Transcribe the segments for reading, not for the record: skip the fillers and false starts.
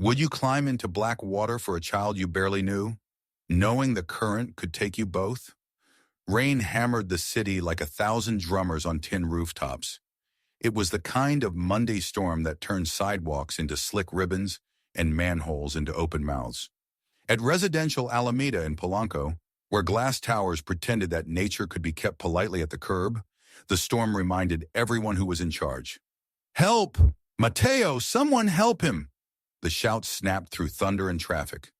Would you climb into black water for a child you barely knew, knowing the current could take you both? Rain hammered the city like 1,000 drummers on tin rooftops. It was the kind of Monday storm that turned sidewalks into slick ribbons and manholes into open mouths. At residential Alameda in Polanco, where glass towers pretended that nature could be kept politely at the curb, the storm reminded everyone who was in charge. "Help! Mateo, someone help him!" The shout snapped through thunder and traffic.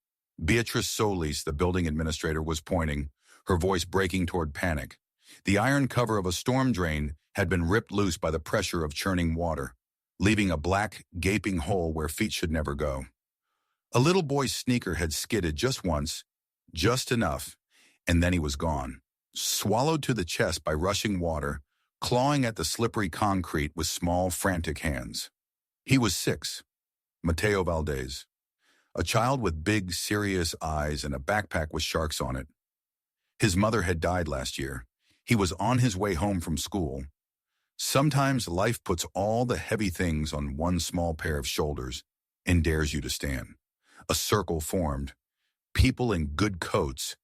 Beatrice Solis, the building administrator, was pointing, her voice breaking toward panic. The iron cover of a storm drain had been ripped loose by the pressure of churning water, leaving a black, gaping hole where feet should never go. A little boy's sneaker had skidded just once, just enough, and then he was gone, swallowed to the chest by rushing water, clawing at the slippery concrete with small, frantic hands. He was 6, Mateo Valdez, a child with big, serious eyes and a backpack with sharks on it. His mother had died last year. He was on his way home from school. Sometimes life puts all the heavy things on one small pair of shoulders and dares you to stand. A circle formed. People in good coats,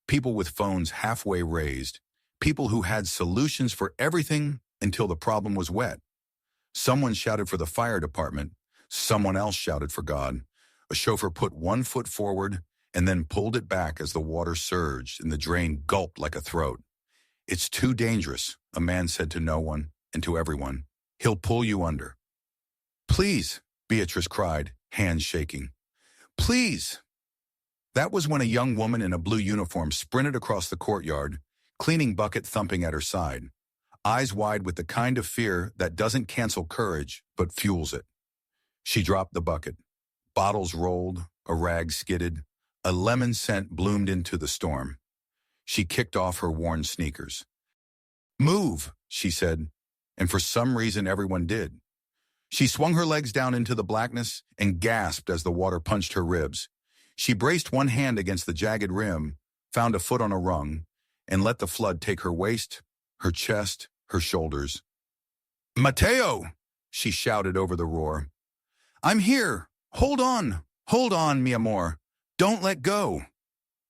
people with phones halfway raised, people who had solutions for everything until the problem was wet. Someone shouted for the fire department. Someone else shouted for God. A chauffeur put one foot forward and then pulled it back as the water surged and the drain gulped like a throat. "It's too dangerous," a man said to no one and to everyone. "He'll pull you under." "Please," Beatrice cried, hands shaking. "Please." That was when a young woman in a blue uniform sprinted across the courtyard, cleaning bucket thumping at her side, eyes wide with the kind of fear that doesn't cancel courage but fuels it. She dropped the bucket. Bottles rolled, a rag skidded, a lemon scent bloomed into the storm. She kicked off her worn sneakers. "Move," she said, and for some reason everyone did. She swung her legs down into the blackness and gasped as the water punched her ribs. She braced one hand against the jagged rim, found a foot on a rung, and let the flood take her waist, her chest, her shoulders. "Mateo!" she shouted over the roar. "I'm here! Hold on, mi amor. Don't let go."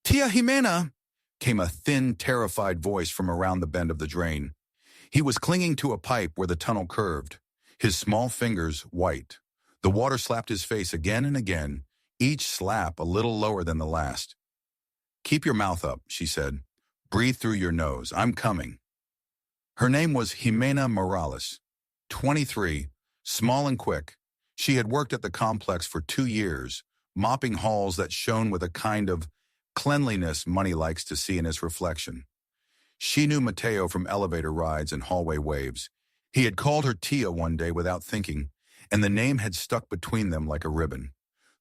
"Tia Jimena!" came a thin, terrified voice from around the bend of the drain. He was clinging to a pipe where the tunnel curved, his small fingers white. The water slapped his face again and again, each slap a little lower than the last. "Keep your mouth up," she said. "Breathe through your nose. I'm coming." Her name was Jimena Morales, 23, small and quick. She had worked at the complex for 2 years, mopping halls that shone with a kind of cleanliness money likes to see in its reflection. She knew Mateo from elevator rides and hallway waves. He had called her Tia one day without thinking, and the name had stuck between them like a ribbon.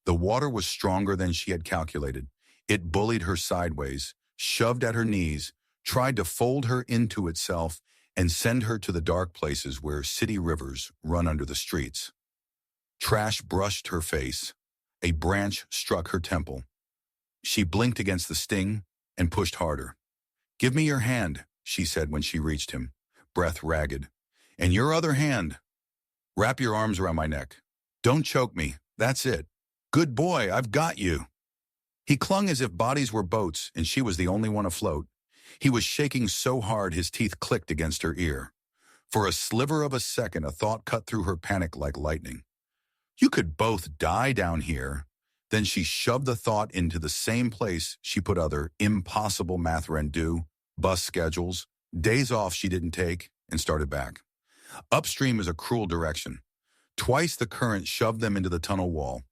The water was stronger than she had calculated. It bullied her sideways, shoved at her knees, tried to fold her into itself, and send her to the dark places where city rivers run under the streets. Trash brushed her face. A branch struck her temple. She blinked against the sting and pushed harder. "Give me your hand," she said when she reached him, breath ragged. "And your other hand. Wrap your arms around my neck. Don't choke me. That's it. Good boy, I've got you." He clung as if bodies were boats and she was the only one afloat. He was shaking so hard his teeth clicked against her ear. For a sliver of a second, a thought cut through her panic like lightning. You could both die down here. Then she shoved the thought into the same place she put other impossible math rent due, bus schedules, days off she didn't take, and started back. Upstream is a cruel direction. Twice the current shoved them into the tunnel wall.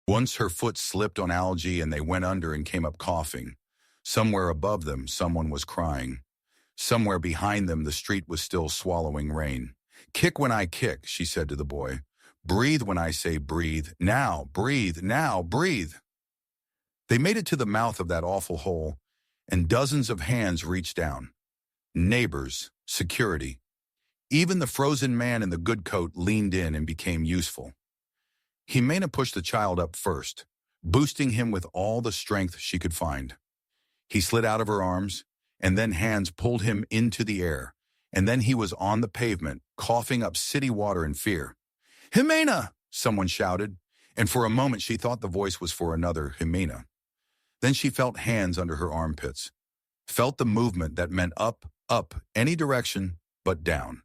Once her foot slipped on algae and they went under and came up coughing. Somewhere above them, someone was crying. Somewhere behind them, the street was still swallowing rain. "Kick when I kick," she said to the boy. "Breathe when I say breathe. Now, breathe, now, breathe." They made it to the mouth of that awful hole, and dozens of hands reached down. Neighbors, security. Even the frozen man in the good coat leaned in and became useful. Jimena pushed the child up first, boosting him with all the strength she could find. He slid out of her arms, and then hands pulled him into the air, and then he was on the pavement, coughing up city water in fear. "Jimena!" someone shouted. and for a moment she thought the voice was for another Jimena. Then she felt hands under her armpits, felt the movement that meant up, up, any direction but down.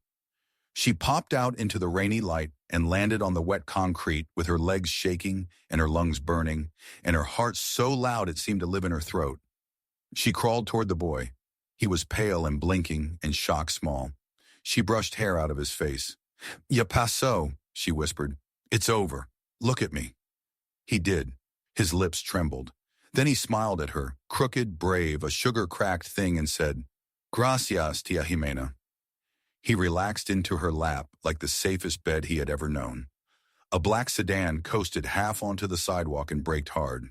She popped out into the rainy light and landed on the wet concrete with her legs shaking and her lungs burning, and her heart so loud it seemed to live in her throat. She crawled toward the boy. He was pale and blinking and shock small. She brushed hair out of his face. "Ya paso," she whispered. "It's over. Look at me." He did. His lips trembled. Then he smiled at her, crooked, brave, a sugar-cracked thing, and said, "Gracias, tia Jimena." He relaxed into her lap like the safest bed he had ever known. A black sedan coasted half onto the sidewalk and braked hard.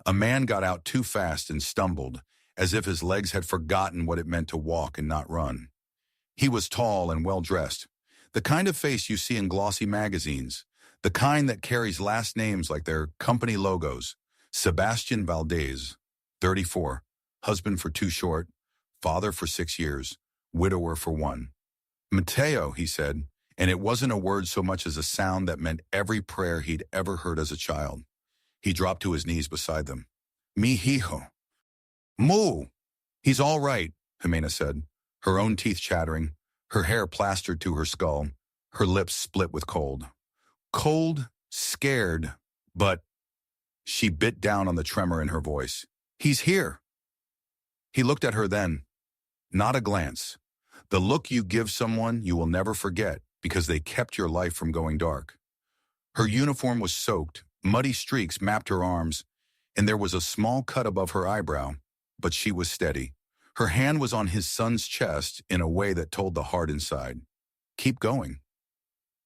A man got out too fast and stumbled, as if his legs had forgotten what it meant to walk and not run. He was tall and well-dressed, the kind of face you see in glossy magazines, the kind that carries last names like their company logos. Sebastian Valdez, 34, husband for 2 short, father for 6 years, widower for 1. "Mateo," he said, and it wasn't a word so much as a sound that meant every prayer he'd ever heard as a child. He dropped to his knees beside them. "Mi hijo." "Moo!" "He's all right," Jimena said, her own teeth chattering, her hair plastered to her skull, her lips split with cold. Cold, scared, but... She bit down on the tremor in her voice. "He's here." He looked at her then. Not a glance. The look you give someone you will never forget because they kept your life from going dark. Her uniform was soaked, muddy streaks mapped her arms, and there was a small cut above her eyebrow, but she was steady. Her hand was on his son's chest in a way that told the heart inside. "Keep going."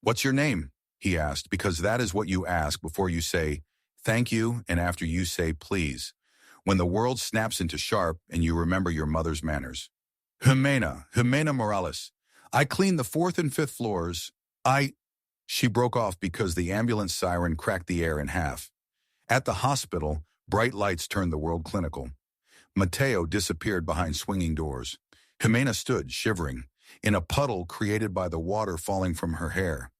"What's your name?" he asked, because that is what you ask before you say, "Thank you," and after you say, "Please," when the world snaps into sharp and you remember your mother's manners. Jimena Morales. "I clean the 4th and 5th floors. She broke off because the ambulance siren cracked the air in half. At the hospital, bright lights turned the world clinical. Mateo disappeared behind swinging doors. Jimena stood, shivering, in a puddle created by the water falling from her hair.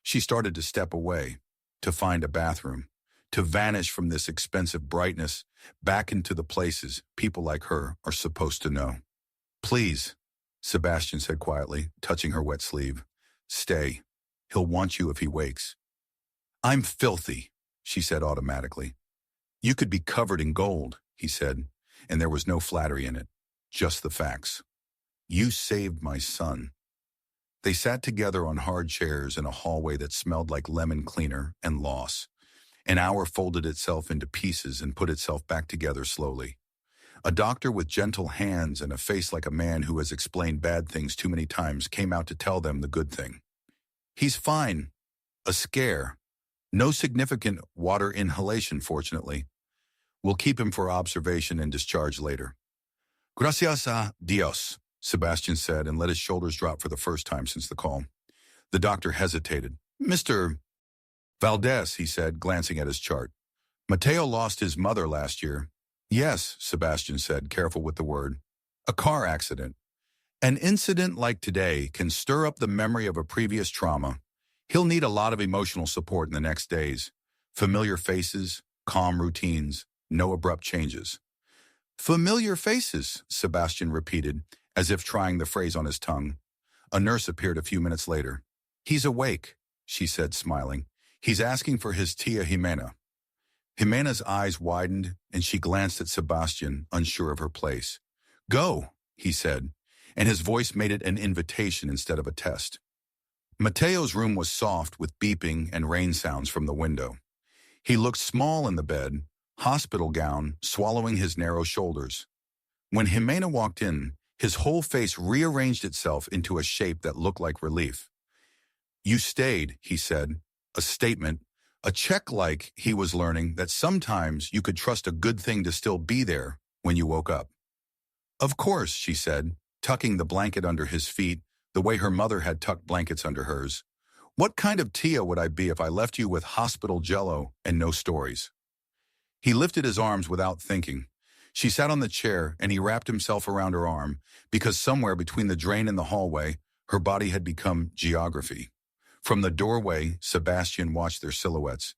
She started to step away, to find a bathroom, to vanish from this expensive brightness back into the places people like her are supposed to know. "Please," Sebastian said quietly, touching her wet sleeve. "Stay. He'll want you if he wakes." "I'm filthy," she said automatically. "You could be covered in gold," he said, and there was no flattery in it, just the facts. "You saved my son." They sat together on hard chairs in a hallway that smelled like lemon cleaner and loss. An hour folded itself into pieces and put itself back together slowly. A doctor with gentle hands and a face like a man who has explained bad things too many times came out to tell them the good thing. "He's fine. A scare. No significant water inhalation, fortunately. We'll keep him for observation and discharge later." "Gracias a Dios," Sebastian said and let his shoulders drop for the first time since the call. The doctor hesitated. "Mr. Valdez," he said, glancing at his chart. "Mateo lost his mother last year." "Yes," Sebastian said, careful with the word. "A car accident. An incident like today can stir up the memory of a previous trauma. He'll need a lot of emotional support in the next days. Familiar faces, calm routines, no abrupt changes." "Familiar faces," Sebastian repeated, as if trying the phrase on his tongue. A nurse appeared a few minutes later. "He's awake," she said, smiling. "He's asking for his tia Jimena." Jimena's eyes widened, and she glanced at Sebastian, unsure of her place. "Go," he said, and his voice made it an invitation instead of a test. Mateo's room was soft with beeping and rain sounds from the window. He looked small in the bed, hospital gown swallowing his narrow shoulders. When Jimena walked in, his whole face rearranged itself into a shape that looked like relief. "You stayed," he said, a statement, a check like he was learning that sometimes you could trust a good thing to still be there when you woke up. "Of course," she said, tucking the blanket under his feet the way her mother had tucked blankets under hers. "What kind of tia would I be if I left you with hospital jello and no stories?" He lifted his arms without thinking. She sat on the chair and he wrapped himself around her arm because somewhere between the drain and the hallway, her body had become geography. From the doorway, Sebastian watched their silhouettes.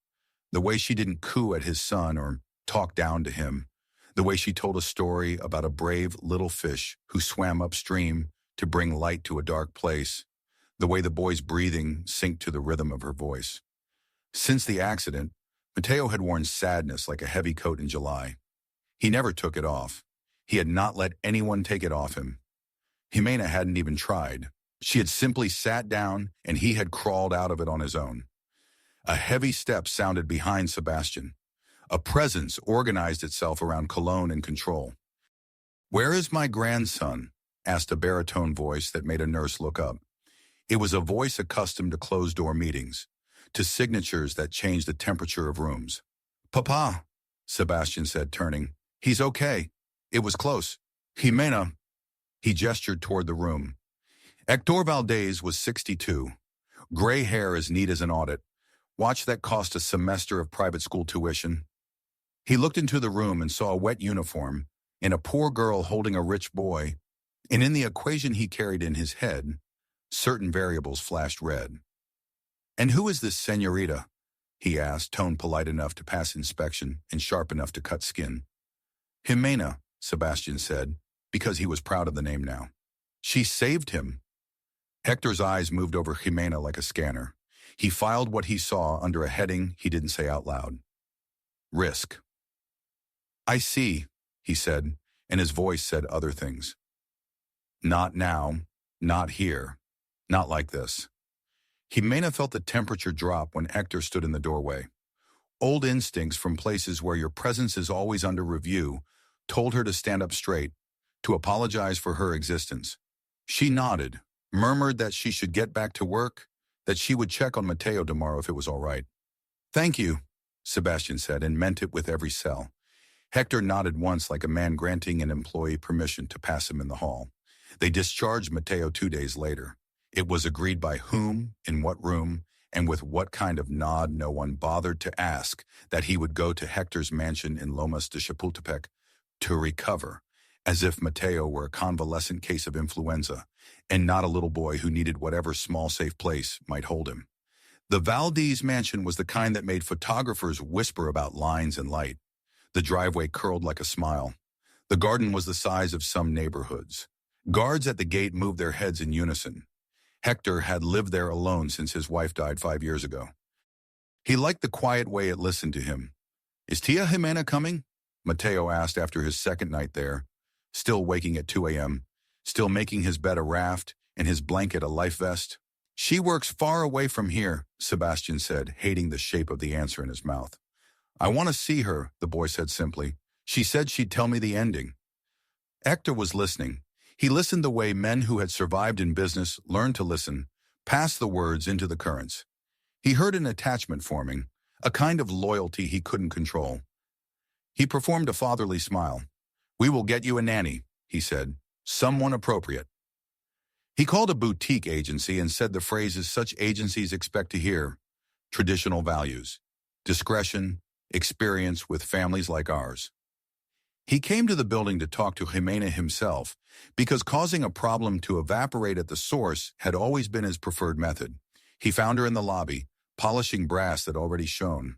The way she didn't coo at his son or talk down to him. The way she told a story about a brave little fish who swam upstream to bring light to a dark place. The way the boy's breathing synced to the rhythm of her voice. Since the accident, Mateo had worn sadness like a heavy coat in July. He never took it off. He had not let anyone take it off him. Jimena hadn't even tried. She had simply sat down and he had crawled out of it on his own. A heavy step sounded behind Sebastian. A presence organized itself around cologne and control. "Where is my grandson?" asked a baritone voice that made a nurse look up. It was a voice accustomed to closed-door meetings, to signatures that changed the temperature of rooms. "Papa," Sebastian said, turning. "He's okay. It was close. Jimena." He gestured toward the room. Hector Valdez was 62. Gray hair as neat as an audit. Watch that cost a semester of private school tuition. He looked into the room and saw a wet uniform and a poor girl holding a rich boy, and in the equation he carried in his head, certain variables flashed red. "And who is this señorita?" he asked, tone polite enough to pass inspection and sharp enough to cut skin. "Jimena," Sebastian said, because he was proud of the name now. "She saved him." Hector's eyes moved over Jimena like a scanner. He filed what he saw under a heading he didn't say out loud. Risk. "I see," he said, and his voice said other things. "Not now, not here, not like this." Jimena felt the temperature drop when Hector stood in the doorway. Old instincts from places where your presence is always under review told her to stand up straight, to apologize for her existence. She nodded, murmured that she should get back to work, that she would check on Mateo tomorrow if it was all right. "Thank you," Sebastian said, and meant it with every cell. Hector nodded once like a man granting an employee permission to pass him in the hall. They discharged Mateo 2 days later. It was agreed by whom, in what room, and with what kind of nod no one bothered to ask that he would go to Hector's mansion in Lomas de Chapultepec to recover, as if Mateo were a convalescent case of influenza, and not a little boy who needed whatever small safe place might hold him. The Valdez mansion was the kind that made photographers whisper about lines and light. The driveway curled like a smile. The garden was the size of some neighborhoods. Guards at the gate moved their heads in unison. Hector had lived there alone since his wife died 5 years ago. He liked the quiet way it listened to him. "Is Tia Jimena coming?" Mateo asked after his second night there, still waking at 2 a.m., still making his bed a raft and his blanket a life vest. "She works far away from here," Sebastian said, hating the shape of the answer in his mouth. "I want to see her," the boy said simply. "She said she'd tell me the ending." Hector was listening. He listened the way men who had survived in business learned to listen, pass the words into the currents. He heard an attachment forming, a kind of loyalty he couldn't control. He performed a fatherly smile. "We will get you a nanny," he said, "someone appropriate." He called a boutique agency and said the phrases such agencies expect to hear: traditional values, discretion, experience with families like ours. He came to the building to talk to Jimena himself, because causing a problem to evaporate at the source had always been his preferred method. He found her in the lobby, polishing brass that already shone.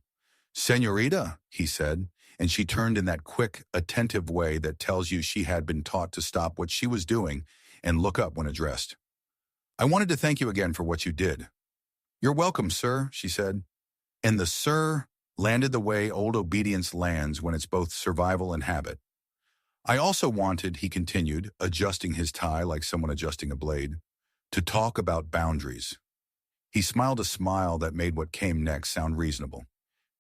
"Señorita," he said, and she turned in that quick, attentive way that tells you she had been taught to stop what she was doing and look up when addressed. "I wanted to thank you again for what you did." "You're welcome, sir," she said. And the "sir" landed the way old obedience lands when it's both survival and habit. "I also wanted," he continued, adjusting his tie like someone adjusting a blade, "to talk about boundaries." He smiled a smile that made what came next sound reasonable.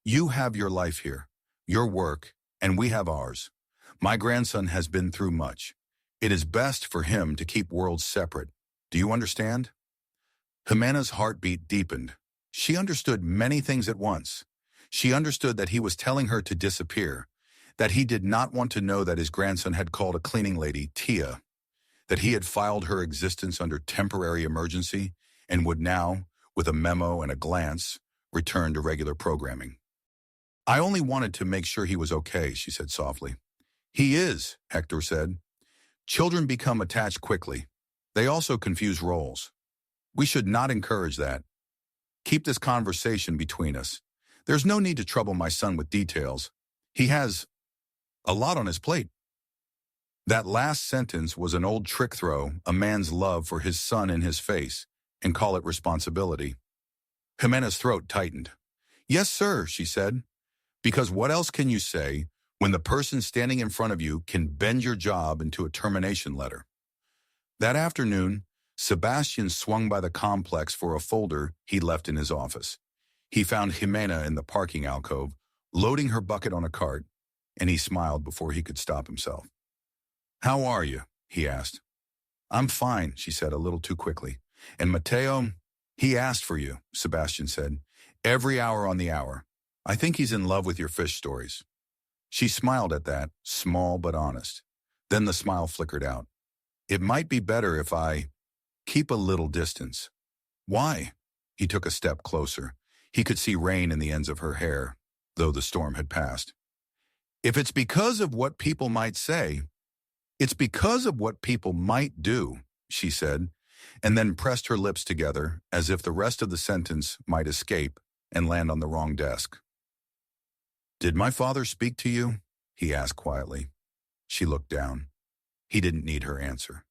"You have your life here, your work, and we have ours. My grandson has been through much. It is best for him to keep worlds separate. Do you understand?" Jimena's heartbeat deepened. She understood many things at once. She understood that he was telling her to disappear, that he did not want to know that his grandson had called a cleaning lady Tia, that he had filed her existence under temporary emergency and would now, with a memo and a glance, return to regular programming. "I only wanted to make sure he was okay," she said softly. "He is," Hector said. "Children become attached quickly. They also confuse roles. We should not encourage that. Keep this conversation between us. There's no need to trouble my son with details. He has a lot on his plate. That last sentence was an old trick throw a man's love for his son in his face, and call it responsibility. Jimena's throat tightened. Yes, sir, she said. Because what else can you say when the person standing in front of you can bend your job into a termination letter? That afternoon, Sebastian swung by the complex for a folder he'd left in his office. He found Jimena in the parking alcove, loading her bucket on a cart, and he smiled before he could stop himself. How are you? He asked. I'm fine, she said a little too quickly. And Mateo, he asked for you, Sebastian said. Every hour on the hour. I think he's in love with your fish stories. She smiled at that, small but honest. Then the smile flickered out. It might be better if I keep a little distance. Why? He took a step closer. He could see rain in the ends of her hair, though the storm had passed. If it's because of what people might say, it's because of what people might do, she said, and then pressed her lips together as if the rest of the sentence might escape and land on the wrong desk. Did my father speak to you? He asked quietly. She looked down. He didn't need her answer.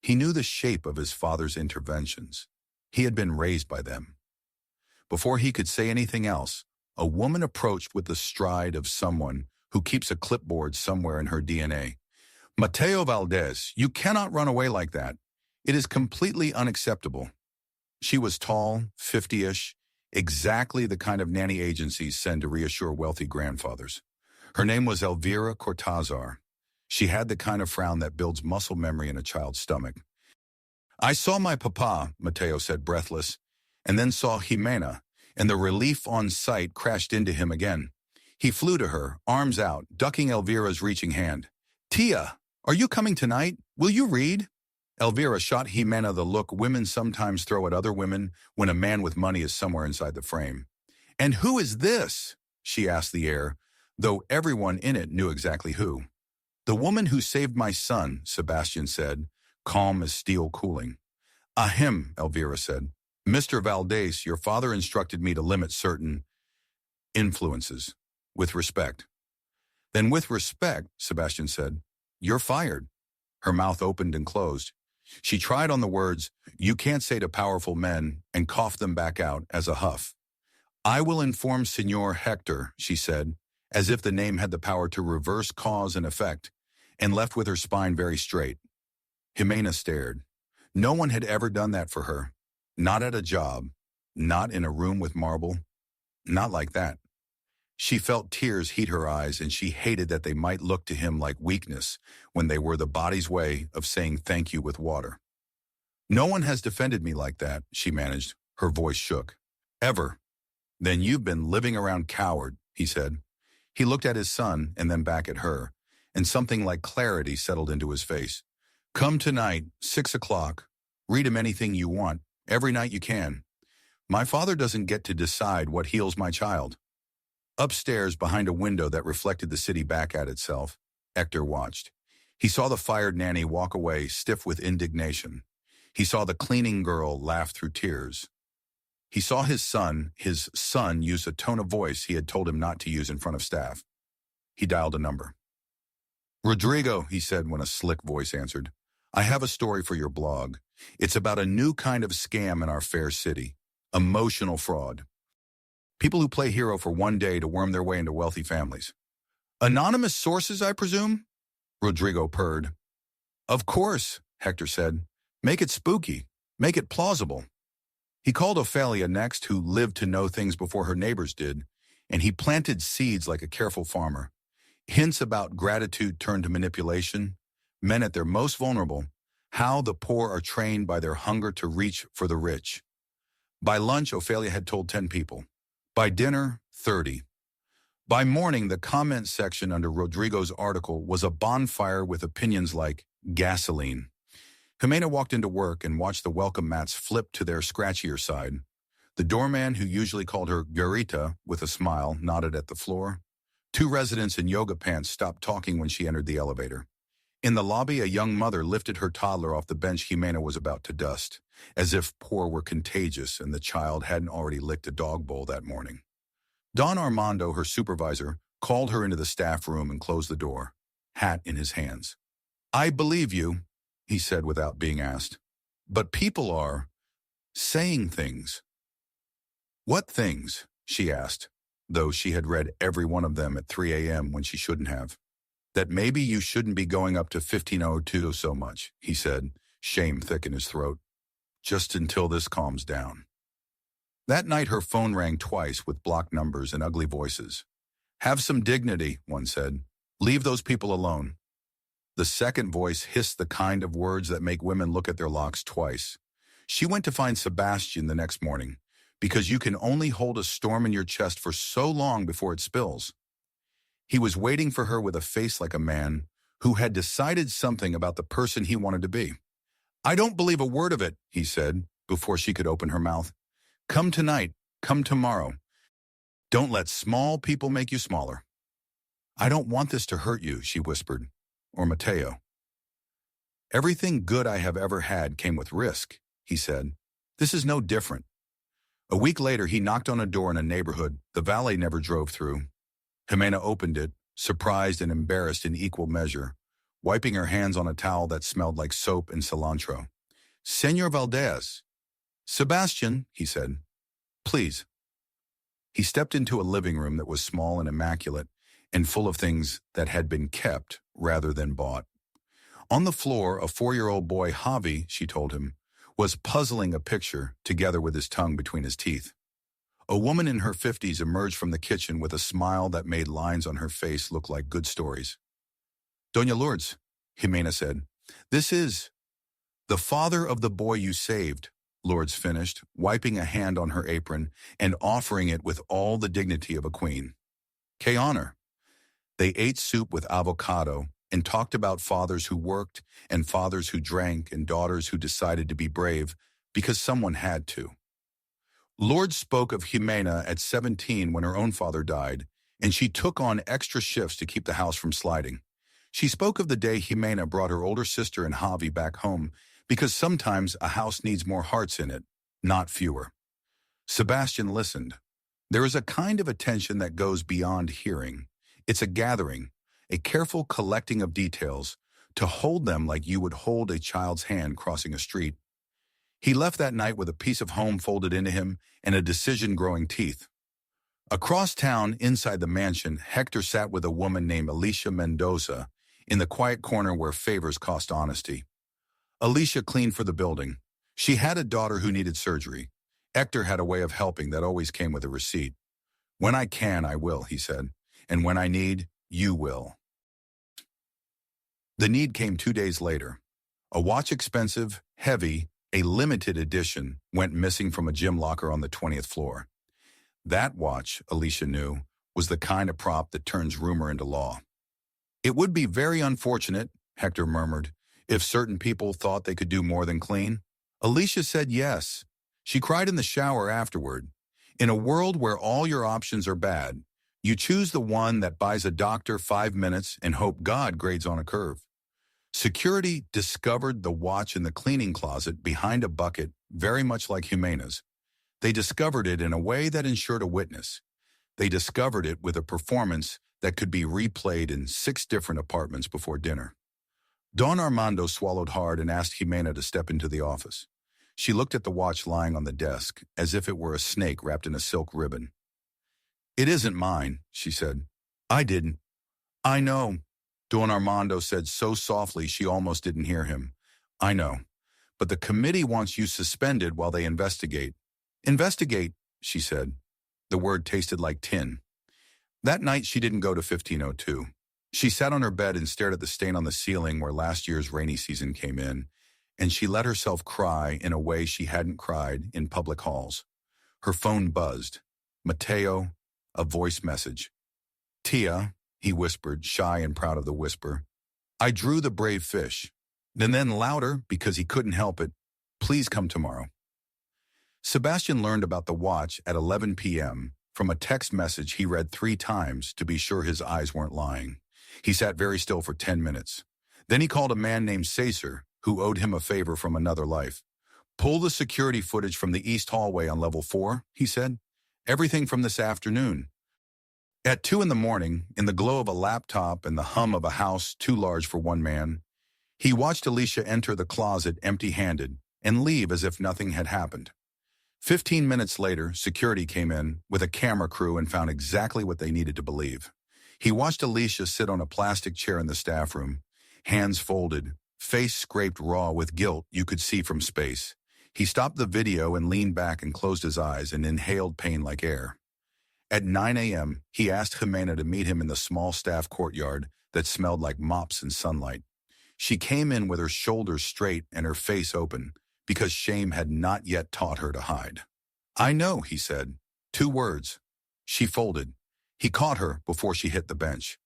He knew the shape of his father's interventions. He had been raised by them. Before he could say anything else, a woman approached with the stride of someone who keeps a clipboard somewhere in her DNA. Mateo Valdez, you cannot run away like that. It is completely unacceptable. She was tall, 50-ish, exactly the kind of nanny agencies send to reassure wealthy grandfathers. Her name was Elvira Cortázar. She had the kind of frown that builds muscle memory in a child's stomach. I saw my papa, Mateo said breathless, and then saw Jimena, and the relief on sight crashed into him again. He flew to her, arms out, ducking Elvira's reaching hand. Tia, are you coming tonight? Will you read? Elvira shot Jimena the look women sometimes throw at other women when a man with money is somewhere inside the frame. And who is this? She asked the air, though everyone in it knew exactly who. The woman who saved my son, Sebastian said, calm as steel cooling. Ahem, Elvira said. Mr. Valdez, your father instructed me to limit certain influences, with respect. Then with respect, Sebastian said, you're fired. Her mouth opened and closed. She tried on the words, you can't say to powerful men, and coughed them back out as a huff. I will inform Senor Hector, she said, as if the name had the power to reverse cause and effect, and left with her spine very straight. Jimena stared. No one had ever done that for her. Not at a job, not in a room with marble, not like that. She felt tears heat her eyes, and she hated that they might look to him like weakness when they were the body's way of saying thank you with water. No one has defended me like that, she managed. Her voice shook. Ever. Then you've been living around coward, he said. He looked at his son and then back at her, and something like clarity settled into his face. Come tonight, 6 o'clock. Read him anything you want, every night you can. My father doesn't get to decide what heals my child. Upstairs, behind a window that reflected the city back at itself, Hector watched. He saw the fired nanny walk away, stiff with indignation. He saw the cleaning girl laugh through tears. He saw his son use a tone of voice he had told him not to use in front of staff. He dialed a number. Rodrigo, he said when a slick voice answered, I have a story for your blog. It's about a new kind of scam in our fair city. Emotional fraud. People who play hero for one day to worm their way into wealthy families. Anonymous sources, I presume? Rodrigo purred. Of course, Hector said. Make it spooky. Make it plausible. He called Ophelia next, who lived to know things before her neighbors did, and he planted seeds like a careful farmer. Hints about gratitude turned to manipulation, men at their most vulnerable, how the poor are trained by their hunger to reach for the rich. By lunch, Ophelia had told 10 people. By dinner, 30. By morning, the comment section under Rodrigo's article was a bonfire with opinions like gasoline. Jimena walked into work and watched the welcome mats flip to their scratchier side. The doorman, who usually called her Gurita with a smile, nodded at the floor. 2 residents in yoga pants stopped talking when she entered the elevator. In the lobby, a young mother lifted her toddler off the bench Jimena was about to dust, as if poor were contagious and the child hadn't already licked a dog bowl that morning. Don Armando, her supervisor, called her into the staff room and closed the door, hat in his hands. "I believe you," he said without being asked. "But people are saying things." "What things?" she asked, though she had read every one of them at 3 a.m. when she shouldn't have. "That maybe you shouldn't be going up to 1502 so much," he said, shame thick in his throat. "Just until this calms down." That night her phone rang twice with blocked numbers and ugly voices. "Have some dignity," one said. "Leave those people alone." The second voice hissed the kind of words that make women look at their locks twice. She went to find Sebastian the next morning, because you can only hold a storm in your chest for so long before it spills. He was waiting for her with a face like a man who had decided something about the person he wanted to be. "I don't believe a word of it," he said, before she could open her mouth. "Come tonight, come tomorrow. Don't let small people make you smaller." "I don't want this to hurt you," she whispered, "or Mateo." "Everything good I have ever had came with risk," he said. "This is no different." A week later, he knocked on a door in a neighborhood the valet never drove through. Jimena opened it, surprised and embarrassed in equal measure, wiping her hands on a towel that smelled like soap and cilantro. "Senor Valdez." "Sebastian," he said. "Please." He stepped into a living room that was small and immaculate and full of things that had been kept rather than bought. On the floor, a 4-year-old boy, Javi, she told him, was puzzling a picture together with his tongue between his teeth. A woman in her 50s emerged from the kitchen with a smile that made lines on her face look like good stories. "Doña Lourdes," Jimena said, "this is—" "The father of the boy you saved," Lourdes finished, wiping a hand on her apron and offering it with all the dignity of a queen. "Qué honor." They ate soup with avocado and talked about fathers who worked and fathers who drank and daughters who decided to be brave because someone had to. Lourdes spoke of Jimena at 17 when her own father died, and she took on extra shifts to keep the house from sliding. She spoke of the day Jimena brought her older sister and Javi back home because sometimes a house needs more hearts in it, not fewer. Sebastian listened. There is a kind of attention that goes beyond hearing. It's a gathering, a careful collecting of details, to hold them like you would hold a child's hand crossing a street. He left that night with a piece of home folded into him and a decision growing teeth. Across town, inside the mansion, Hector sat with a woman named Alicia Mendoza in the quiet corner where favors cost honesty. Alicia cleaned for the building. She had a daughter who needed surgery. Hector had a way of helping that always came with a receipt. "When I can, I will," he said. "And when I need, you will." The need came 2 days later. A watch, expensive, heavy, a limited edition, went missing from a gym locker on the 20th floor. That watch, Alicia knew, was the kind of prop that turns rumor into law. "It would be very unfortunate," Hector murmured, "if certain people thought they could do more than clean." Alicia said yes. She cried in the shower afterward. In a world where all your options are bad, you choose the one that buys a doctor 5 minutes and hope God grades on a curve. Security discovered the watch in the cleaning closet behind a bucket, very much like Jimena's. They discovered it in a way that ensured a witness. They discovered it with a performance that could be replayed in 6 different apartments before dinner. Don Armando swallowed hard and asked Jimena to step into the office. She looked at the watch lying on the desk, as if it were a snake wrapped in a silk ribbon. "It isn't mine," she said. "I didn't." "I know," Don Armando said so softly she almost didn't hear him. "I know. But the committee wants you suspended while they investigate." "Investigate," she said. The word tasted like tin. That night she didn't go to 1502. She sat on her bed and stared at the stain on the ceiling where last year's rainy season came in, and she let herself cry in a way she hadn't cried in public halls. Her phone buzzed. Mateo, a voice message. "Tia," he whispered, shy and proud of the whisper. "I drew the brave fish." And then louder, because he couldn't help it, "Please come tomorrow." Sebastian learned about the watch at 11 p.m. from a text message he read 3 times to be sure his eyes weren't lying. He sat very still for 10 minutes. Then he called a man named Caesar, who owed him a favor from another life. "Pull the security footage from the east hallway on level 4, he said. "Everything from this afternoon. At 2 in the morning, in the glow of a laptop and the hum of a house too large for one man, he watched Alicia enter the closet empty-handed and leave as if nothing had happened. 15 minutes later, security came in with a camera crew and found exactly what they needed to believe. He watched Alicia sit on a plastic chair in the staff room, hands folded, face scraped raw with guilt you could see from space. He stopped the video and leaned back and closed his eyes and inhaled pain like air. At 9 a.m., he asked Jimena to meet him in the small staff courtyard that smelled like mops and sunlight. She came in with her shoulders straight and her face open, because shame had not yet taught her to hide. "I know," he said. 2 words. She folded. He caught her before she hit the bench.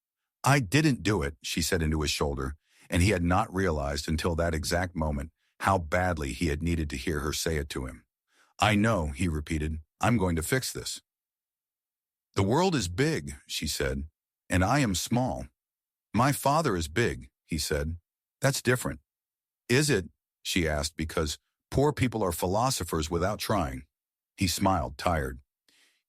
"I didn't do it," she said into his shoulder, and he had not realized until that exact moment how badly he had needed to hear her say it to him. "I know," he repeated. "I'm going to fix this." "The world is big," she said, "and I am small." "My father is big," he said. "That's different." "Is it?" she asked, because poor people are philosophers without trying. He smiled, tired.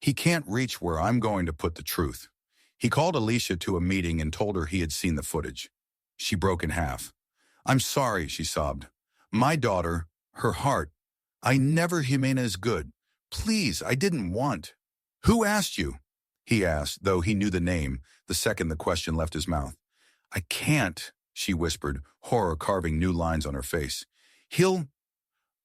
"He can't reach where I'm going to put the truth." He called Alicia to a meeting and told her he had seen the footage. She broke in half. "I'm sorry," she sobbed. "My daughter, her heart. I never Jimena is good. Please, I didn't want." "Who asked you?" he asked, though he knew the name the second the question left his mouth. "I can't," she whispered, horror carving new lines on her face.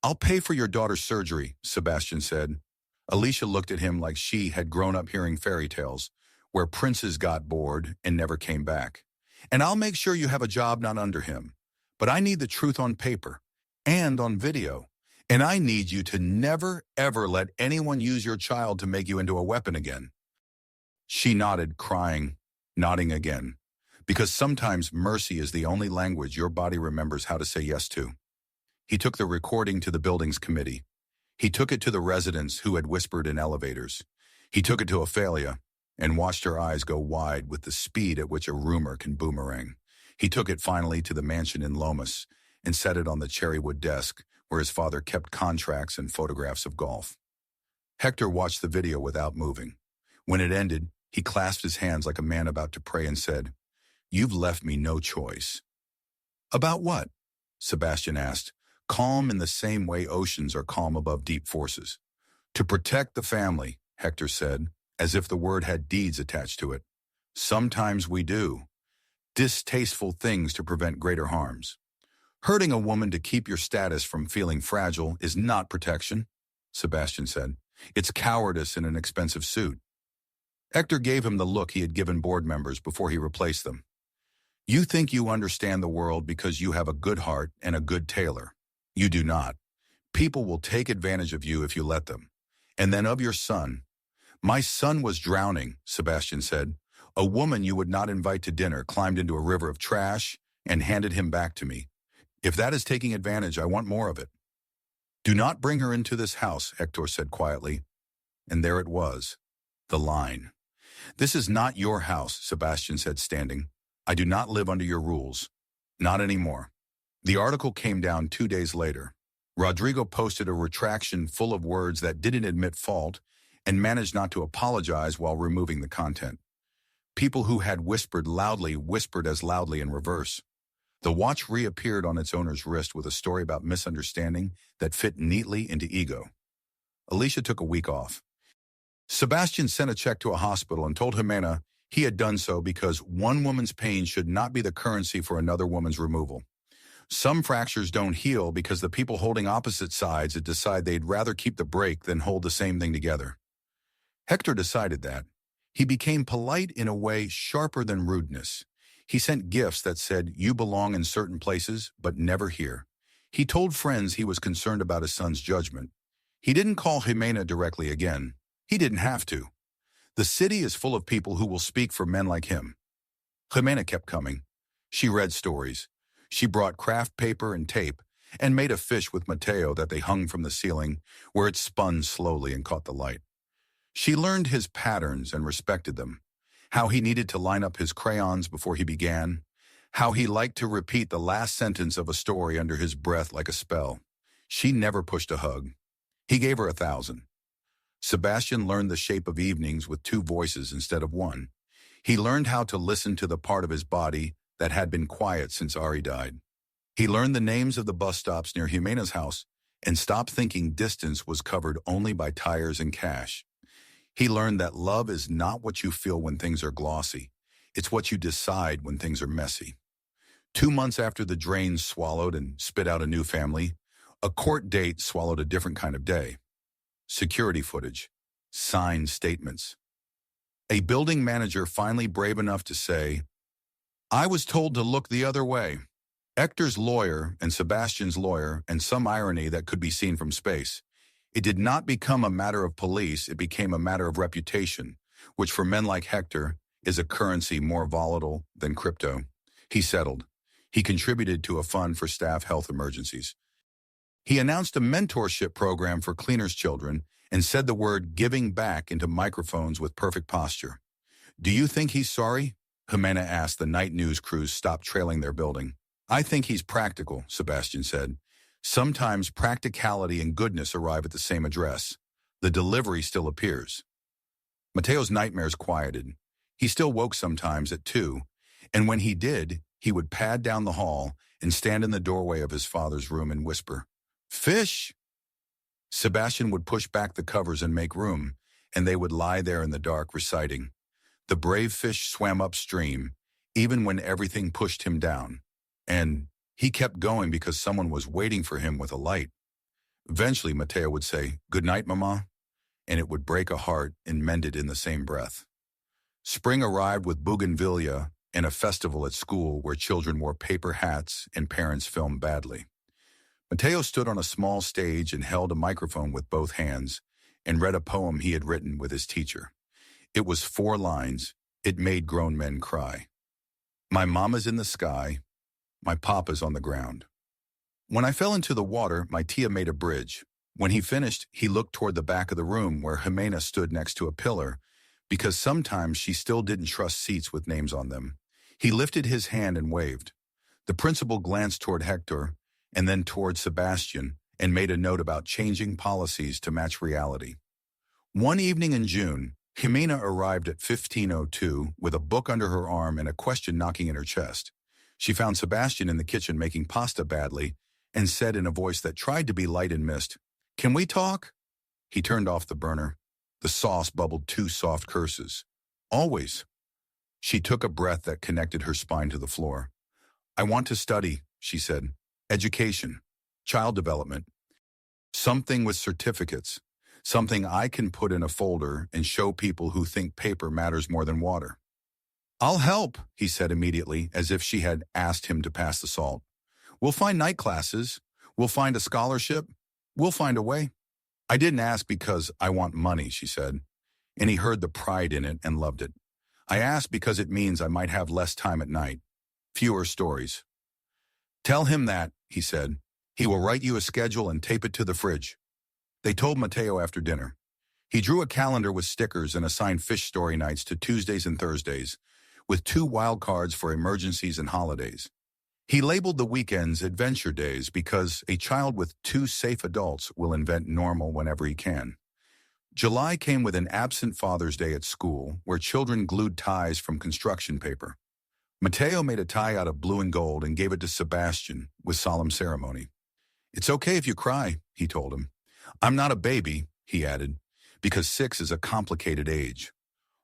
"I'll pay for your daughter's surgery," Sebastian said. Alicia looked at him like she had grown up hearing fairy tales, where princes got bored and never came back. "And I'll make sure you have a job not under him. But I need the truth on paper and on video. And I need you to never, ever let anyone use your child to make you into a weapon again." She nodded, crying, nodding again, because sometimes mercy is the only language your body remembers how to say yes to. He took the recording to the building's committee. He took it to the residents who had whispered in elevators. He took it to Ophelia and watched her eyes go wide with the speed at which a rumor can boomerang. He took it finally to the mansion in Lomas and set it on the cherrywood desk where his father kept contracts and photographs of golf. Hector watched the video without moving. When it ended, he clasped his hands like a man about to pray and said, "You've left me no choice." "About what?" Sebastian asked, calm in the same way oceans are calm above deep forces. "To protect the family," Hector said, as if the word had deeds attached to it. "Sometimes we do. Distasteful things to prevent greater harms. Hurting a woman to keep your status from feeling fragile is not protection," Sebastian said. "It's cowardice in an expensive suit." Hector gave him the look he had given board members before he replaced them. "You think you understand the world because you have a good heart and a good tailor. You do not. People will take advantage of you if you let them. And then of your son." "My son was drowning," Sebastian said. "A woman you would not invite to dinner climbed into a river of trash and handed him back to me. If that is taking advantage, I want more of it." "Do not bring her into this house," Hector said quietly. And there it was, the line. "This is not your house," Sebastian said, standing. "I do not live under your rules. Not anymore." The article came down 2 days later. Rodrigo posted a retraction full of words that didn't admit fault and managed not to apologize while removing the content. People who had whispered loudly whispered as loudly in reverse. The watch reappeared on its owner's wrist with a story about misunderstanding that fit neatly into ego. Alicia took a week off. Sebastian sent a check to a hospital and told Jimena he had done so because one woman's pain should not be the currency for another woman's removal. Some fractures don't heal because the people holding opposite sides decide they'd rather keep the break than hold the same thing together. Hector decided that. He became polite in a way sharper than rudeness. He sent gifts that said, "You belong in certain places, but never here." He told friends he was concerned about his son's judgment. He didn't call Jimena directly again. He didn't have to. The city is full of people who will speak for men like him. Jimena kept coming. She read stories. She brought craft paper and tape and made a fish with Mateo that they hung from the ceiling, where it spun slowly and caught the light. She learned his patterns and respected them, how he needed to line up his crayons before he began, how he liked to repeat the last sentence of a story under his breath like a spell. She never pushed a hug. He gave her 1,000. Sebastian learned the shape of evenings with two voices instead of one. He learned how to listen to the part of his body that had been quiet since Ari died. He learned the names of the bus stops near Jimena's house and stopped thinking distance was covered only by tires and cash. He learned that love is not what you feel when things are glossy. It's what you decide when things are messy. 2 months after the drains swallowed and spit out a new family, a court date swallowed a different kind of day. Security footage, signed statements. A building manager finally brave enough to say, "I was told to look the other way." Hector's lawyer and Sebastian's lawyer, and some irony that could be seen from space. It did not become a matter of police, it became a matter of reputation, which for men like Hector is a currency more volatile than crypto. He settled. He contributed to a fund for staff health emergencies. He announced a mentorship program for cleaners' children and said the word giving back into microphones with perfect posture. "Do you think he's sorry?" Jimena asked the night news crews stopped trailing their building. "I think he's practical," Sebastian said. "Sometimes practicality and goodness arrive at the same address. The delivery still appears." Mateo's nightmares quieted. He still woke sometimes at 2, and when he did, he would pad down the hall and stand in the doorway of his father's room and whisper, "Fish!" Sebastian would push back the covers and make room, and they would lie there in the dark reciting. The brave fish swam upstream, even when everything pushed him down. And he kept going because someone was waiting for him with a light. Eventually, Mateo would say, "Good night, Mama," and it would break a heart and mend it in the same breath. Spring arrived with bougainvillea and a festival at school where children wore paper hats and parents filmed badly. Mateo stood on a small stage and held a microphone with both hands and read a poem he had written with his teacher. It was 4 lines. It made grown men cry. "My mama's in the sky. My papa's on the ground. When I fell into the water, my tia made a bridge. When he finished, he looked toward the back of the room where Jimena stood next to a pillar, because sometimes she still didn't trust seats with names on them. He lifted his hand and waved. The principal glanced toward Hector and then toward Sebastian and made a note about changing policies to match reality. One evening in June, Jimena arrived at 15:02 with a book under her arm and a question knocking in her chest. She found Sebastian in the kitchen making pasta badly and said in a voice that tried to be light and mist, "Can we talk?" He turned off the burner. The sauce bubbled 2 soft curses. "Always." She took a breath that connected her spine to the floor. "I want to study," she said. "Education. Child development. Something with certificates. Something I can put in a folder and show people who think paper matters more than water." "I'll help," he said immediately, as if she had asked him to pass the salt. "We'll find night classes. We'll find a scholarship. We'll find a way." "I didn't ask because I want money," she said, and he heard the pride in it and loved it. "I asked because it means I might have less time at night. Fewer stories." "Tell him that," he said. "He will write you a schedule and tape it to the fridge." They told Mateo after dinner. He drew a calendar with stickers and assigned fish story nights to Tuesdays and Thursdays, with 2 wild cards for emergencies and holidays. He labeled the weekends adventure days because a child with 2 safe adults will invent normal whenever he can. July came with an absent Father's Day at school, where children glued ties from construction paper. Mateo made a tie out of blue and gold and gave it to Sebastian with solemn ceremony. "It's okay if you cry," he told him. "I'm not a baby," he added, because 6 is a complicated age.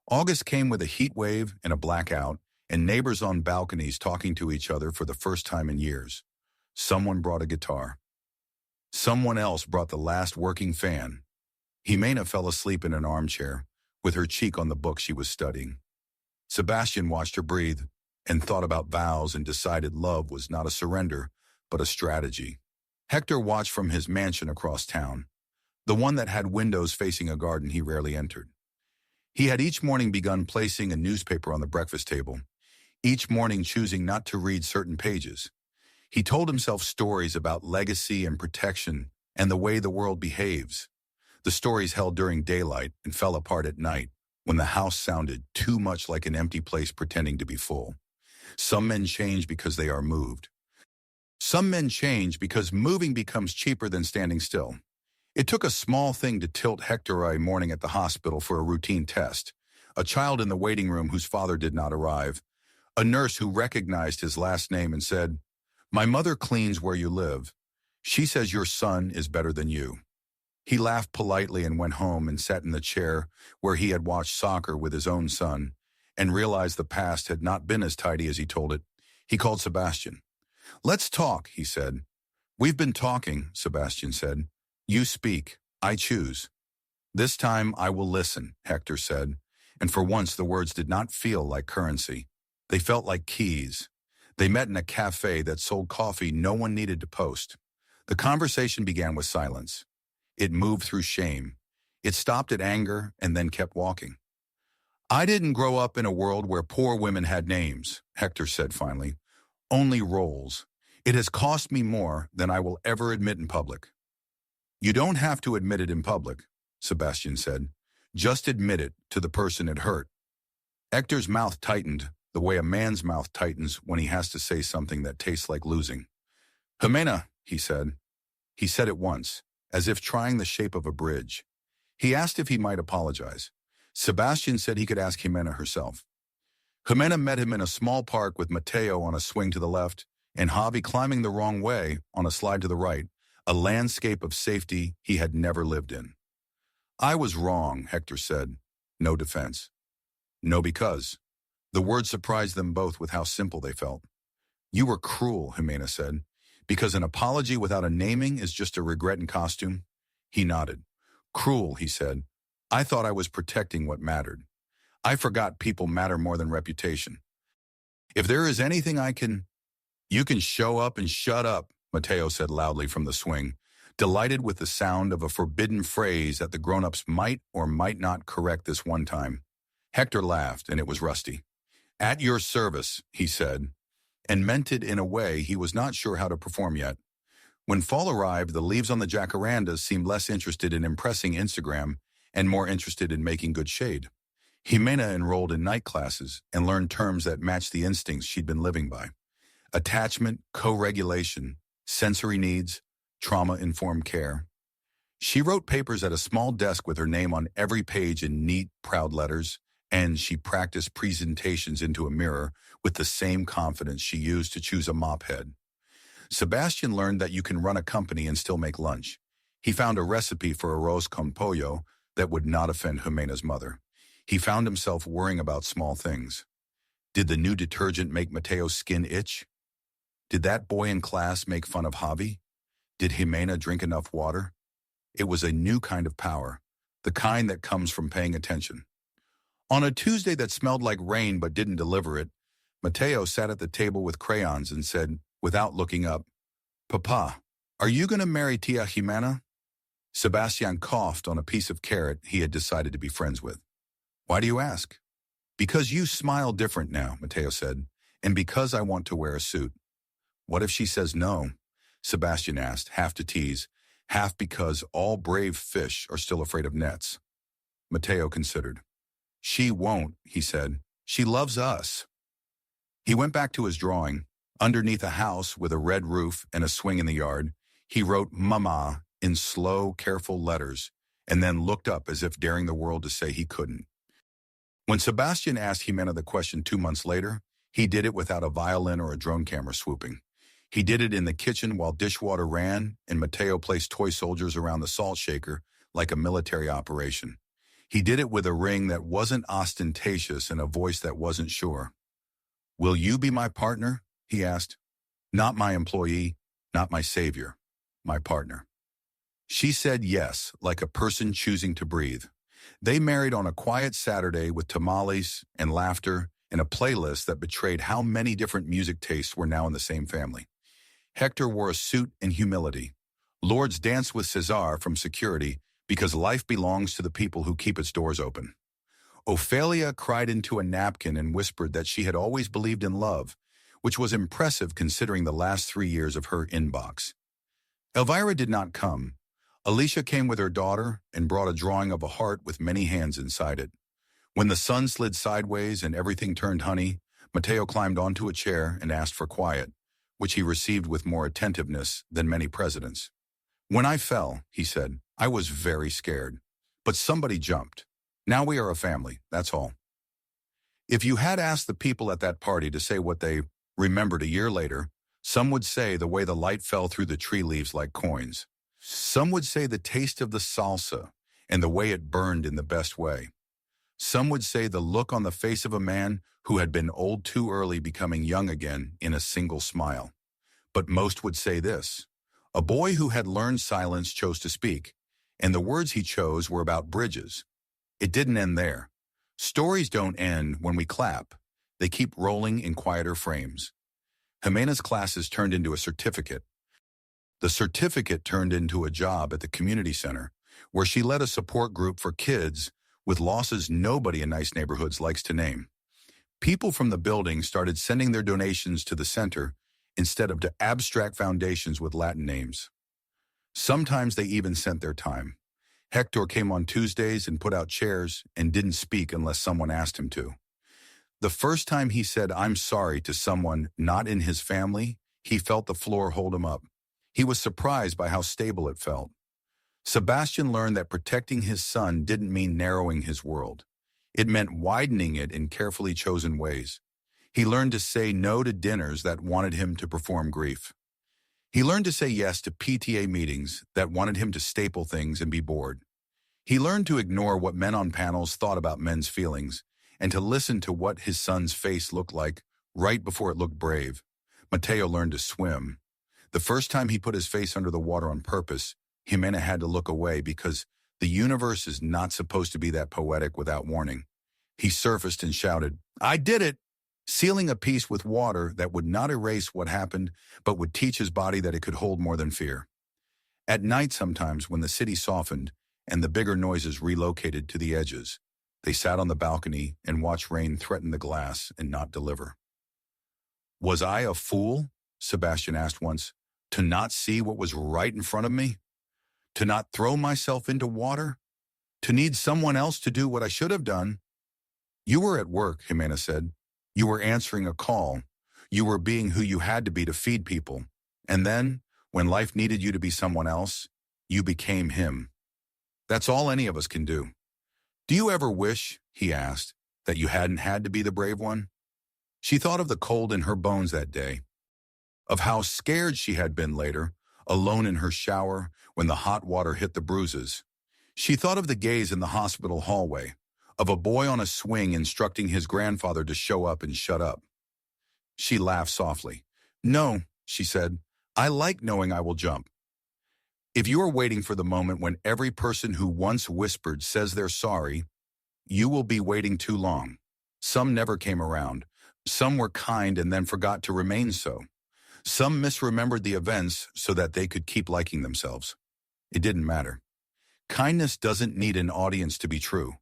August came with a heat wave and a blackout, and neighbors on balconies talking to each other for the first time in years. Someone brought a guitar. Someone else brought the last working fan. Jimena fell asleep in an armchair, with her cheek on the book she was studying. Sebastian watched her breathe and thought about vows and decided love was not a surrender, but a strategy. Hector watched from his mansion across town, the one that had windows facing a garden he rarely entered. He had each morning begun placing a newspaper on the breakfast table, each morning choosing not to read certain pages. He told himself stories about legacy and protection and the way the world behaves. The stories held during daylight and fell apart at night when the house sounded too much like an empty place pretending to be full. Some men change because they are moved. Some men change because moving becomes cheaper than standing still. It took a small thing to tilt Hector a morning at the hospital for a routine test. A child in the waiting room whose father did not arrive. A nurse who recognized his last name and said, "My mother cleans where you live. She says your son is better than you." He laughed politely and went home and sat in the chair where he had watched soccer with his own son and realized the past had not been as tidy as he told it. He called Sebastian. "Let's talk," he said. "We've been talking," Sebastian said. "You speak. I choose." "This time I will listen," Hector said, and for once the words did not feel like currency. They felt like keys. They met in a cafe that sold coffee no one needed to post. The conversation began with silence. It moved through shame. It stopped at anger and then kept walking. "I didn't grow up in a world where poor women had names," Hector said finally. "Only roles. It has cost me more than I will ever admit in public." "You don't have to admit it in public," Sebastian said. "Just admit it to the person it hurt." Hector's mouth tightened, the way a man's mouth tightens when he has to say something that tastes like losing. "Jimena," he said. He said it once, as if trying the shape of a bridge. He asked if he might apologize. Sebastian said he could ask Jimena herself. Jimena met him in a small park with Mateo on a swing to the left and Javi climbing the wrong way on a slide to the right, a landscape of safety he had never lived in. "I was wrong," Hector said. No defense. No because. The words surprised them both with how simple they felt. "You were cruel," Jimena said, "because an apology without a naming is just a regret in costume." He nodded. "Cruel," he said. "I thought I was protecting what mattered. I forgot people matter more than reputation. If there is anything I can—" "You can show up and shut up," Mateo said loudly from the swing, delighted with the sound of a forbidden phrase that the grown-ups might or might not correct this one time. Hector laughed, and it was rusty. "At your service," he said, and meant it in a way he was not sure how to perform yet. When fall arrived, the leaves on the jacarandas seemed less interested in impressing Instagram and more interested in making good shade. Jimena enrolled in night classes and learned terms that matched the instincts she'd been living by. Attachment, co-regulation, sensory needs, trauma-informed care. She wrote papers at a small desk with her name on every page in neat, proud letters, and she practiced presentations into a mirror with the same confidence she used to choose a mop head. Sebastian learned that you can run a company and still make lunch. He found a recipe for arroz con pollo that would not offend Jimena's mother. He found himself worrying about small things. Did the new detergent make Mateo's skin itch? Did that boy in class make fun of Javi? Did Jimena drink enough water? It was a new kind of power, the kind that comes from paying attention. On a Tuesday that smelled like rain but didn't deliver it, Mateo sat at the table with crayons and said, without looking up, "Papa, are you going to marry Tia Jimena?" Sebastian coughed on a piece of carrot he had decided to be friends with. "Why do you ask?" "Because you smile different now," Mateo said, "and because I want to wear a suit." "What if she says no?" Sebastian asked, half to tease, half because all brave fish are still afraid of nets. Mateo considered. "She won't," he said. "She loves us." He went back to his drawing. Underneath a house with a red roof and a swing in the yard, he wrote "Mama" in slow, careful letters, and then looked up as if daring the world to say he couldn't. When Sebastian asked Jimena the question 2 months later, he did it without a violin or a drone camera swooping. He did it in the kitchen while dishwater ran and Mateo placed toy soldiers around the salt shaker like a military operation. He did it with a ring that wasn't ostentatious and a voice that wasn't sure. "Will you be my partner?" he asked. "Not my employee, not my savior, my partner." She said yes, like a person choosing to breathe. They married on a quiet Saturday with tamales and laughter and a playlist that betrayed how many different music tastes were now in the same family. Hector wore a suit and humility. Lourdes danced with Cesar from security because life belongs to the people who keep its doors open. Ophelia cried into a napkin and whispered that she had always believed in love, which was impressive considering the last 3 years of her inbox. Elvira did not come. Alicia came with her daughter and brought a drawing of a heart with many hands inside it. When the sun slid sideways and everything turned honey, Mateo climbed onto a chair and asked for quiet, which he received with more attentiveness than many presidents. "When I fell," he said, I was very scared. But somebody jumped. Now we are a family, that's all. If you had asked the people at that party to say what they remembered a year later, some would say the way the light fell through the tree leaves like coins. Some would say the taste of the salsa and the way it burned in the best way. Some would say the look on the face of a man who had been old too early becoming young again in a single smile. But most would say this: a boy who had learned silence chose to speak, and the words he chose were about bridges. It didn't end there. Stories don't end when we clap. They keep rolling in quieter frames. Jimena's classes turned into a certificate. The certificate turned into a job at the community center, where she led a support group for kids with losses nobody in nice neighborhoods likes to name. People from the building started sending their donations to the center instead of to abstract foundations with Latin names. Sometimes they even sent their time. Hector came on Tuesdays and put out chairs and didn't speak unless someone asked him to. The first time he said "I'm sorry" to someone not in his family, he felt the floor hold him up. He was surprised by how stable it felt. Sebastian learned that protecting his son didn't mean narrowing his world. It meant widening it in carefully chosen ways. He learned to say no to dinners that wanted him to perform grief. He learned to say yes to PTA meetings that wanted him to staple things and be bored. He learned to ignore what men on panels thought about men's feelings and to listen to what his son's face looked like right before it looked brave. Mateo learned to swim. The first time he put his face under the water on purpose, Jimena had to look away because the universe is not supposed to be that poetic without warning. He surfaced and shouted, "I did it!" sealing a peace with water that would not erase what happened, but would teach his body that it could hold more than fear. At night sometimes, when the city softened and the bigger noises relocated to the edges, they sat on the balcony and watched rain threaten the glass and not deliver. "Was I a fool," Sebastian asked once, "to not see what was right in front of me? To not throw myself into water? To need someone else to do what I should have done?" "You were at work," Jimena said. "You were answering a call. You were being who you had to be to feed people. And then, when life needed you to be someone else, you became him. That's all any of us can do." "Do you ever wish," he asked, "that you hadn't had to be the brave one?" She thought of the cold in her bones that day, of how scared she had been later, alone in her shower when the hot water hit the bruises. She thought of the gaze in the hospital hallway, of a boy on a swing instructing his grandfather to show up and shut up. She laughed softly. "No," she said, "I like knowing I will jump." If you are waiting for the moment when every person who once whispered says they're sorry, you will be waiting too long. Some never came around. Some were kind and then forgot to remain so. Some misremembered the events so that they could keep liking themselves. It didn't matter. Kindness doesn't need an audience to be true.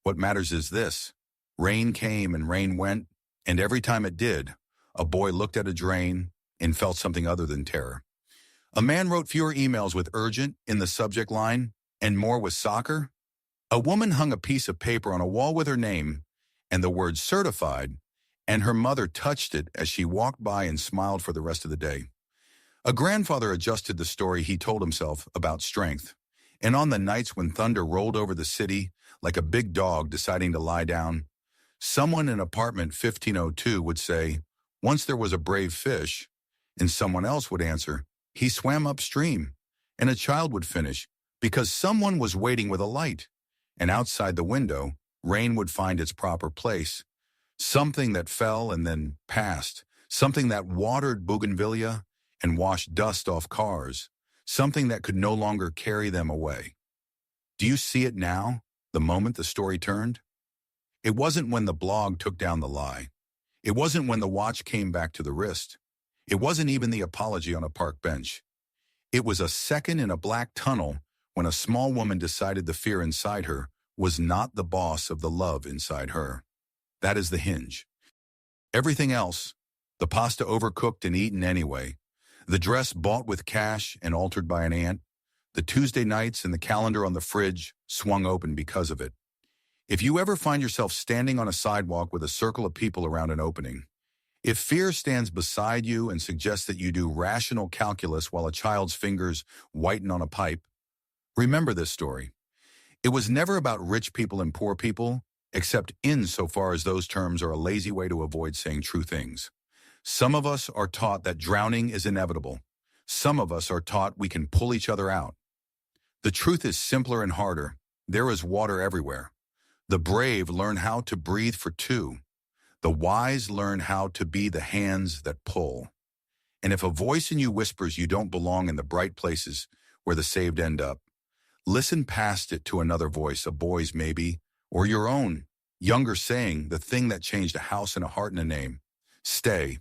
What matters is this: rain came and rain went, and every time it did, a boy looked at a drain and felt something other than terror. A man wrote fewer emails with urgent in the subject line and more with soccer. A woman hung a piece of paper on a wall with her name and the word certified, and her mother touched it as she walked by and smiled for the rest of the day. A grandfather adjusted the story he told himself about strength, and on the nights when thunder rolled over the city like a big dog deciding to lie down, someone in apartment 1502 would say, "Once there was a brave fish," and someone else would answer, "He swam upstream," and a child would finish, "Because someone was waiting with a light," and outside the window, rain would find its proper place. Something that fell and then passed, something that watered bougainvillea and washed dust off cars, something that could no longer carry them away. Do you see it now, the moment the story turned? It wasn't when the blog took down the lie. It wasn't when the watch came back to the wrist. It wasn't even the apology on a park bench. It was a second in a black tunnel when a small woman decided the fear inside her was not the boss of the love inside her. That is the hinge. Everything else, the pasta overcooked and eaten anyway, the dress bought with cash and altered by an aunt, the Tuesday nights and the calendar on the fridge swung open because of it. If you ever find yourself standing on a sidewalk with a circle of people around an opening, if fear stands beside you and suggests that you do rational calculus while a child's fingers whiten on a pipe, Remember this story. It was never about rich people and poor people, except insofar as those terms are a lazy way to avoid saying true things. Some of us are taught that drowning is inevitable. Some of us are taught we can pull each other out. The truth is simpler and harder. There is water everywhere. The brave learn how to breathe for two. The wise learn how to be the hands that pull. And if a voice in you whispers you don't belong in the bright places where the saved end up, listen past it to another voice, a boy's maybe, or your own, younger saying, the thing that changed a house and a heart and a name. Stay.